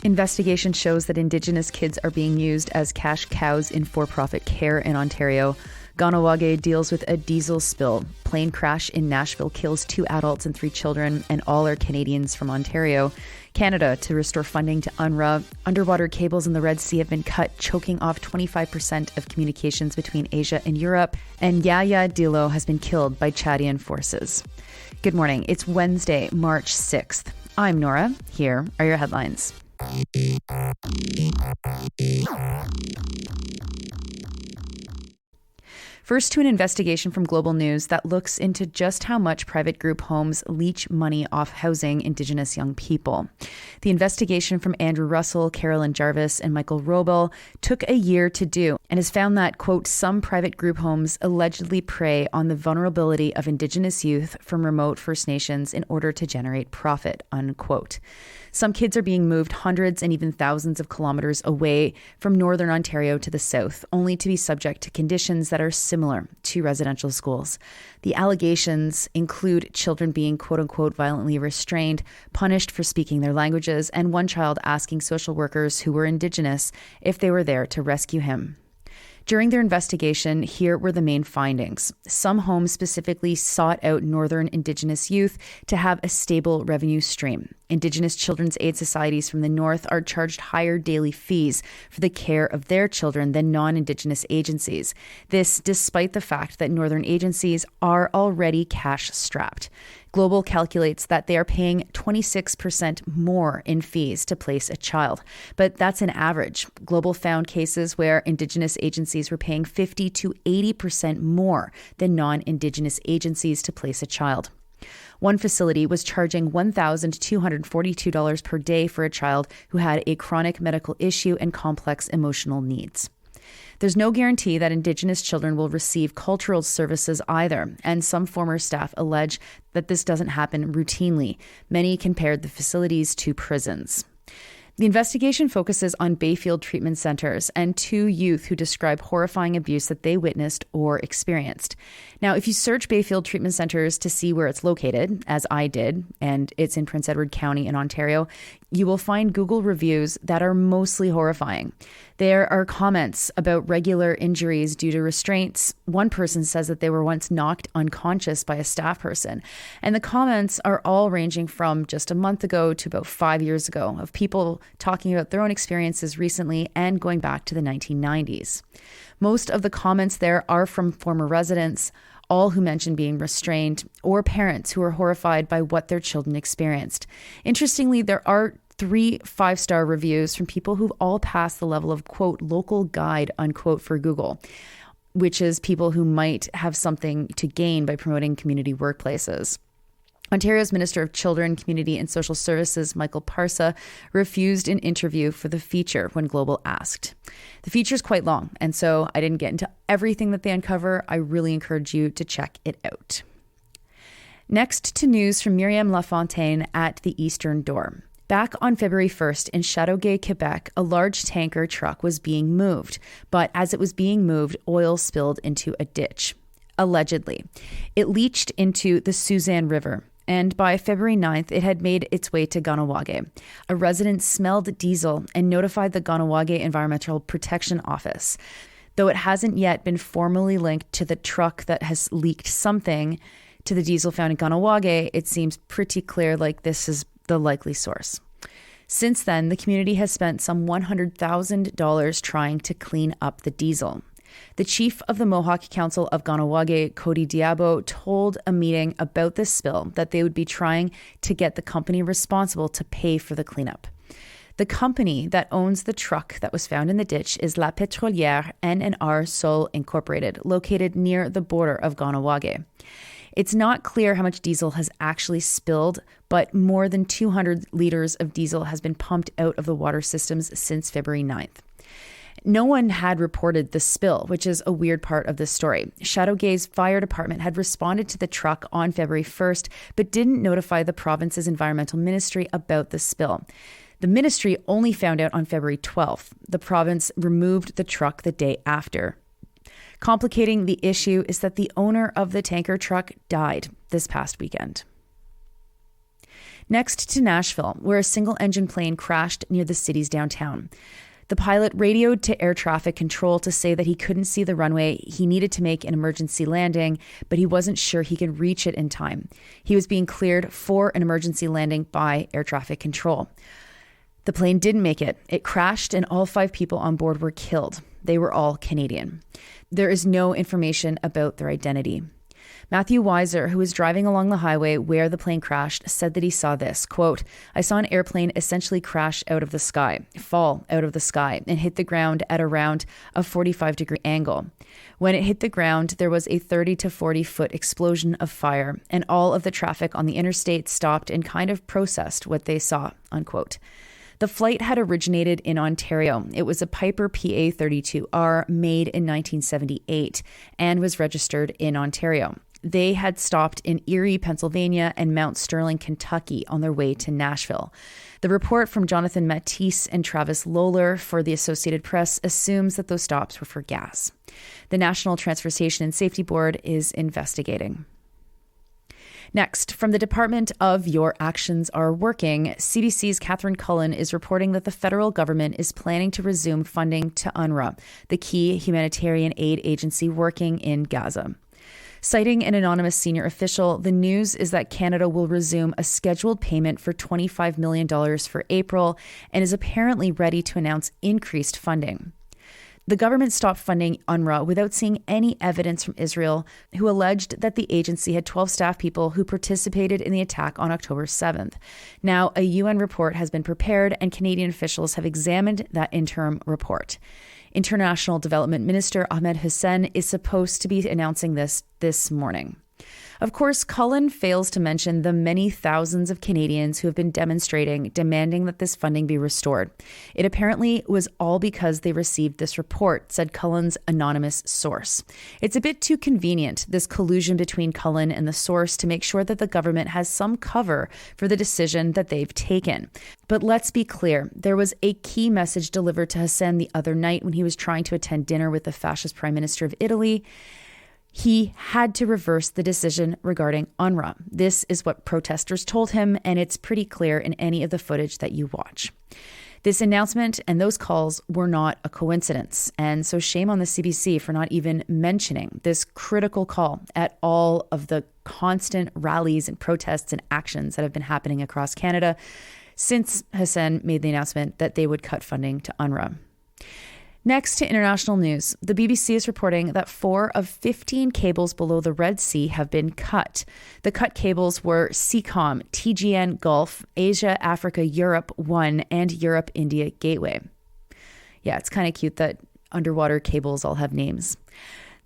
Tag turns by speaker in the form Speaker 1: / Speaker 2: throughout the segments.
Speaker 1: Investigation shows that Indigenous kids are being used as cash cows in for-profit care in Ontario. Ganawage deals with a diesel spill. Plane crash in Nashville kills 2 adults and 3 children, and all are Canadians from Ontario. Canada to restore funding to UNRWA. Underwater cables in the Red Sea have been cut, choking off 25% of communications between Asia and Europe. And Yaya Dilo has been killed by Chadian forces. Good morning. It's Wednesday, March 6th. I'm Nora. Here are your headlines. First, to an investigation from Global News that looks into just how much private group homes leech money off housing Indigenous young people. The investigation from Andrew Russell, Carolyn Jarvis, and Michael Robel took a year to do and has found that, quote, some private group homes allegedly prey on the vulnerability of Indigenous youth from remote First Nations in order to generate profit, unquote. Some kids are being moved hundreds and even thousands of kilometers away from northern Ontario to the south, only to be subject to conditions that are similar to residential schools. The allegations include children being quote-unquote violently restrained, punished for speaking their languages, and one child asking social workers who were Indigenous if they were there to rescue him. During their investigation, here were the main findings. Some homes specifically sought out northern Indigenous youth to have a stable revenue stream. Indigenous children's aid societies from the north are charged higher daily fees for the care of their children than non-Indigenous agencies. This despite the fact that northern agencies are already cash-strapped. Global calculates that they are paying 26% more in fees to place a child. But that's an average. Global found cases where Indigenous agencies were paying 50 to 80% more than non-Indigenous agencies to place a child. One facility was charging $1,242 per day for a child who had a chronic medical issue and complex emotional needs. There's no guarantee that Indigenous children will receive cultural services either, and some former staff allege that this doesn't happen routinely. Many compared the facilities to prisons. The investigation focuses on Bayfield treatment centers and 2 youth who describe horrifying abuse that they witnessed or experienced. Now, if you search Bayfield treatment centers to see where it's located, as I did, and it's in Prince Edward County in Ontario, you will find Google reviews that are mostly horrifying. There are comments about regular injuries due to restraints. One person says that they were once knocked unconscious by a staff person. And the comments are all ranging from just a month ago to about 5 years ago, of people talking about their own experiences recently and going back to the 1990s. Most of the comments there are from former residents, all who mention being restrained, or parents who are horrified by what their children experienced. Interestingly, there are 3 5-star reviews from people who've all passed the level of, quote, local guide, unquote, for Google, which is people who might have something to gain by promoting community workplaces. Ontario's Minister of Children, Community and Social Services, Michael Parsa, refused an interview for the feature when Global asked. The feature is quite long, and so I didn't get into everything that they uncover. I really encourage you to check it out. Next to news from Myriam Lafontaine at the Eastern Door. Back on February 1st in Châteauguay, Quebec, a large tanker truck was being moved, but as it was being moved, oil spilled into a ditch. Allegedly. It leached into the Suzanne River, and by February 9th, it had made its way to Ganawage. A resident smelled diesel and notified the Ganawage Environmental Protection Office. Though it hasn't yet been formally linked to the truck that has leaked something to the diesel found in Ganawage, it seems pretty clear like this is the likely source. Since then, the community has spent some $100,000 trying to clean up the diesel. The chief of the Mohawk Council of Ganawage, Cody Diabo, told a meeting about this spill that they would be trying to get the company responsible to pay for the cleanup. The company that owns the truck that was found in the ditch is La Pétrolière N&R Sol Incorporated, located near the border of Ganawage. It's not clear how much diesel has actually spilled, but more than 200 liters of diesel has been pumped out of the water systems since February 9th. No one had reported the spill, which is a weird part of this story. Châteauguay's fire department had responded to the truck on February 1st, but didn't notify the province's environmental ministry about the spill. The ministry only found out on February 12th. The province removed the truck the day after. Complicating the issue is that the owner of the tanker truck died this past weekend. Next to Nashville, where a single-engine plane crashed near the city's downtown. The pilot radioed to air traffic control to say that he couldn't see the runway. He needed to make an emergency landing, but he wasn't sure he could reach it in time. He was being cleared for an emergency landing by air traffic control. The plane didn't make it. It crashed and all 5 people on board were killed. They were all Canadian. There is no information about their identity. Matthew Weiser, who was driving along the highway where the plane crashed, said that he saw this, quote, "I saw an airplane essentially crash out of the sky, fall out of the sky, and hit the ground at around a 45-degree angle. When it hit the ground, there was a 30 to 40-foot explosion of fire, and all of the traffic on the interstate stopped and kind of processed what they saw," unquote. The flight had originated in Ontario. It was a Piper PA-32R made in 1978 and was registered in Ontario. They had stopped in Erie, Pennsylvania and Mount Sterling, Kentucky on their way to Nashville. The report from Jonathan Matisse and Travis Lohler for the Associated Press assumes that those stops were for gas. The National Transportation and Safety Board is investigating. Next, from the Department of Your Actions Are Working, CBC's Catherine Cullen is reporting that the federal government is planning to resume funding to UNRWA, the key humanitarian aid agency working in Gaza. Citing an anonymous senior official, the news is that Canada will resume a scheduled payment for $25 million for April and is apparently ready to announce increased funding. The government stopped funding UNRWA without seeing any evidence from Israel, who alleged that the agency had 12 staff people who participated in the attack on October 7th. Now, a UN report has been prepared and Canadian officials have examined that interim report. International Development Minister Ahmed Hussein is supposed to be announcing this morning. Of course, Cullen fails to mention the many thousands of Canadians who have been demonstrating, demanding that this funding be restored. It apparently was all because they received this report, said Cullen's anonymous source. It's a bit too convenient, this collusion between Cullen and the source, to make sure that the government has some cover for the decision that they've taken. But let's be clear, there was a key message delivered to Hussein the other night when he was trying to attend dinner with the fascist Prime Minister of Italy. He had to reverse the decision regarding UNRWA. This is what protesters told him, and it's pretty clear in any of the footage that you watch. This announcement and those calls were not a coincidence, and so shame on the CBC for not even mentioning this critical call at all of the constant rallies and protests and actions that have been happening across Canada since Hussein made the announcement that they would cut funding to UNRWA. Next to international news, the BBC is reporting that 4 of 15 cables below the Red Sea have been cut. The cut cables were Seacom, TGN Gulf, Asia, Africa, Europe 1, and Europe India Gateway. Yeah, it's kind of cute that underwater cables all have names.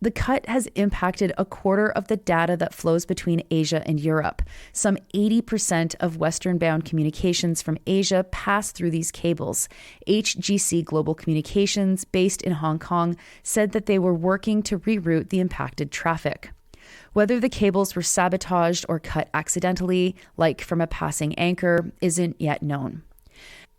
Speaker 1: The cut has impacted a quarter of the data that flows between Asia and Europe. Some 80% of Western-bound communications from Asia pass through these cables. HGC Global Communications, based in Hong Kong, said that they were working to reroute the impacted traffic. Whether the cables were sabotaged or cut accidentally, like from a passing anchor, isn't yet known.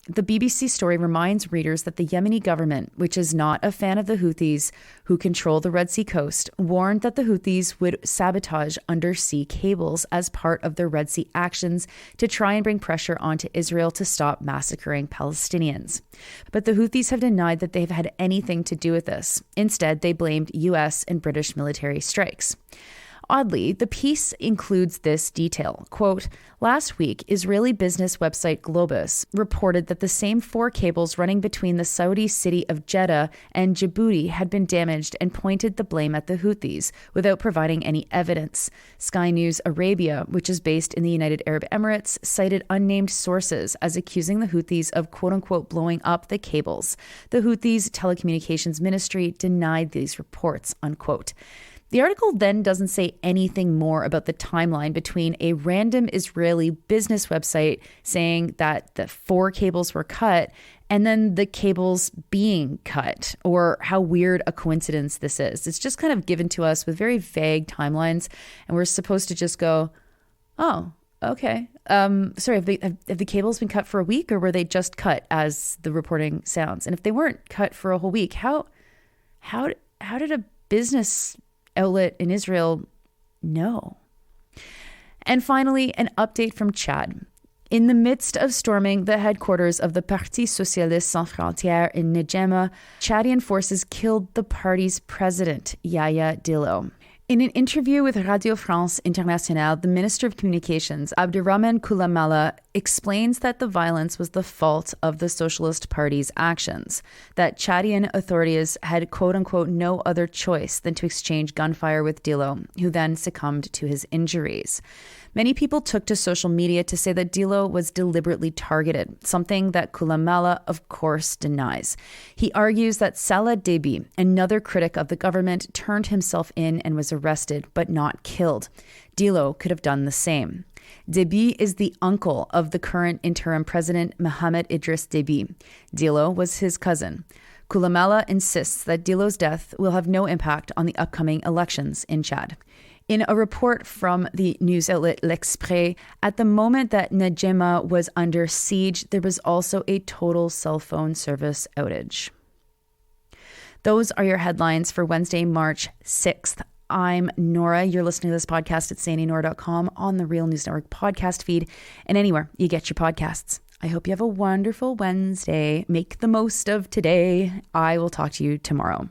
Speaker 1: The BBC story reminds readers that the Yemeni government, which is not a fan of the Houthis, who control the Red Sea coast, warned that the Houthis would sabotage undersea cables as part of their Red Sea actions to try and bring pressure onto Israel to stop massacring Palestinians. But the Houthis have denied that they've had anything to do with this. Instead, they blamed U.S. and British military strikes. Oddly, the piece includes this detail. Quote, last week, Israeli business website Globus reported that the same 4 cables running between the Saudi city of Jeddah and Djibouti had been damaged and pointed the blame at the Houthis without providing any evidence. Sky News Arabia, which is based in the United Arab Emirates, cited unnamed sources as accusing the Houthis of quote-unquote blowing up the cables. The Houthis' telecommunications ministry denied these reports, unquote. The article then doesn't say anything more about the timeline between a random Israeli business website saying that the 4 cables were cut and then the cables being cut, or how weird a coincidence this is. It's just kind of given to us with very vague timelines, and we're supposed to just go, oh, okay, Sorry, have the cables been cut for a week, or were they just cut as the reporting sounds? And if they weren't cut for a whole week, how did a business outlet in Israel know? And finally, an update from Chad. In the midst of storming the headquarters of the Parti Socialiste Sans Frontières in N'Djamena, Chadian forces killed the party's president, Yaya Dillo. In an interview with Radio France Internationale, the Minister of Communications, Abderrahmane Koulamala, explains that the violence was the fault of the Socialist Party's actions, that Chadian authorities had quote-unquote no other choice than to exchange gunfire with Dillo, who then succumbed to his injuries. Many people took to social media to say that Dillo was deliberately targeted, something that Koulamala, of course, denies. He argues that Salah Déby, another critic of the government, turned himself in and was arrested, but not killed. Dillo could have done the same. Déby is the uncle of the current interim president, Mohamed Idriss Déby. Dillo was his cousin. Koulamala insists that Dillo's death will have no impact on the upcoming elections in Chad. In a report from the news outlet L'Express, at the moment that N'Djamena was under siege, there was also a total cell phone service outage. Those are your headlines for Wednesday, March 6th. I'm Nora. You're listening to this podcast at sandynora.com, on the Real News Network podcast feed, and anywhere you get your podcasts. I hope you have a wonderful Wednesday. Make the most of today. I will talk to you tomorrow.